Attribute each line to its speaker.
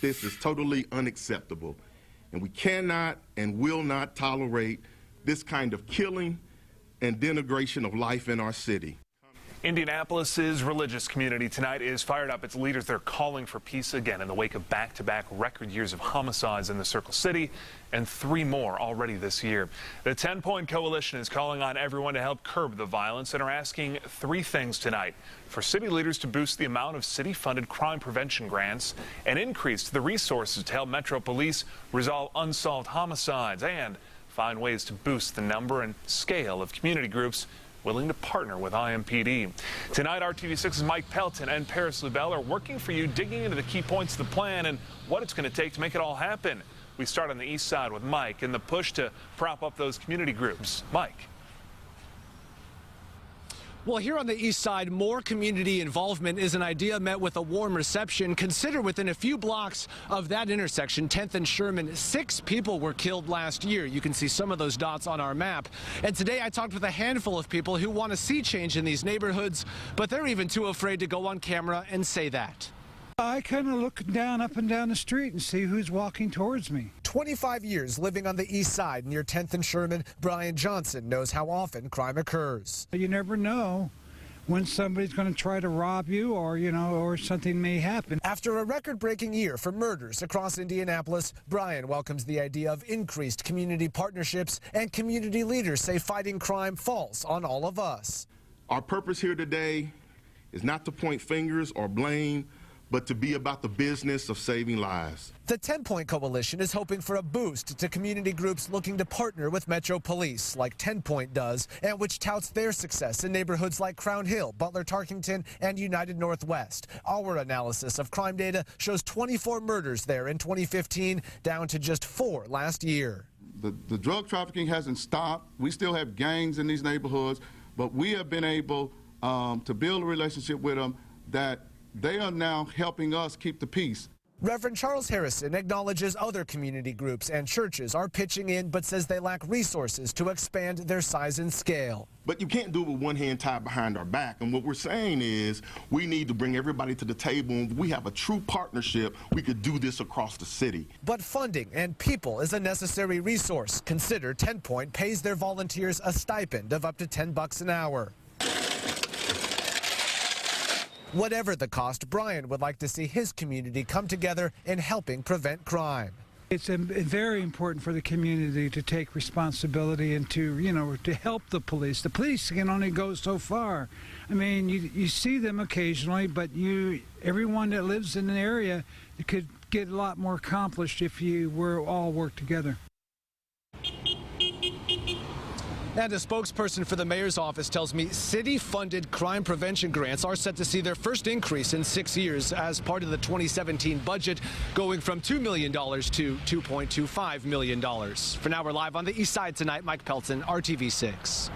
Speaker 1: This is totally unacceptable, and we cannot and will not tolerate this kind of killing and denigration of life in our city.
Speaker 2: Indianapolis's religious community tonight is fired up. Its leaders, they're calling for peace again in the wake of back-to-back record years of homicides in the Circle City and 3 more already this year. The 10-point coalition is calling on everyone to help curb the violence and are asking 3 things tonight: for city leaders to boost the amount of city-funded crime prevention grants, and increase the resources to help Metro Police resolve unsolved homicides, and find ways to boost the number and scale of community groups willing to partner with IMPD. Tonight, RTV6's Mike Pelton and Paris Lubell are working for you, digging into the key points of the plan and what it's going to take to make it all happen. We start on the east side with Mike and the push to prop up those community groups. Mike.
Speaker 3: Well, here on the east side, more community involvement is an idea met with a warm reception. Consider within a few blocks of that intersection, 10th and Sherman, 6 people were killed last year. You can see some of those dots on our map. And today I talked with a handful of people who want to see change in these neighborhoods, but they're even too afraid to go on camera and say that.
Speaker 4: I kind of look down, up and down the street and see who's walking towards me.
Speaker 3: 25 years living on the east side near 10th and Sherman, Brian Johnson knows how often crime occurs.
Speaker 4: You never know when somebody's going to try to rob you, or, or something may happen.
Speaker 3: After a record-breaking year for murders across Indianapolis, Brian welcomes the idea of increased community partnerships, and community leaders say fighting crime falls on all of us.
Speaker 1: Our purpose here today is not to point fingers or blame, but to be about the business of saving lives.
Speaker 3: The 10-point coalition is hoping for a boost to community groups looking to partner with Metro Police, like 10-point does, and which touts their success in neighborhoods like Crown Hill, Butler-Tarkington, and United Northwest. Our analysis of crime data shows 24 murders there in 2015, down to just 4 last year.
Speaker 5: The drug trafficking hasn't stopped. We still have gangs in these neighborhoods, but we have been able to build a relationship with them that they are now helping us keep the peace.
Speaker 3: Reverend Charles Harrison acknowledges other community groups and churches are pitching in, but says they lack resources to expand their size and scale.
Speaker 1: But you can't do it with one hand tied behind our back. And what we're saying is we need to bring everybody to the table. And if we have a true partnership, we could do this across the city.
Speaker 3: But funding and people is a necessary resource. Consider 10-point pays their volunteers a stipend of up to $10 an hour. Whatever the cost, Brian would like to see his community come together in helping prevent crime.
Speaker 4: It's very important for the community to take responsibility and to, to help the police. The police can only go so far. I mean, you see them occasionally, but everyone that lives in an area could get a lot more accomplished if you were all work together.
Speaker 3: And a spokesperson for the mayor's office tells me city-funded crime prevention grants are set to see their first increase in 6 years as part of the 2017 budget, going from $2 million to $2.25 million. For now, we're live on the east side tonight. Mike Pelton, RTV6.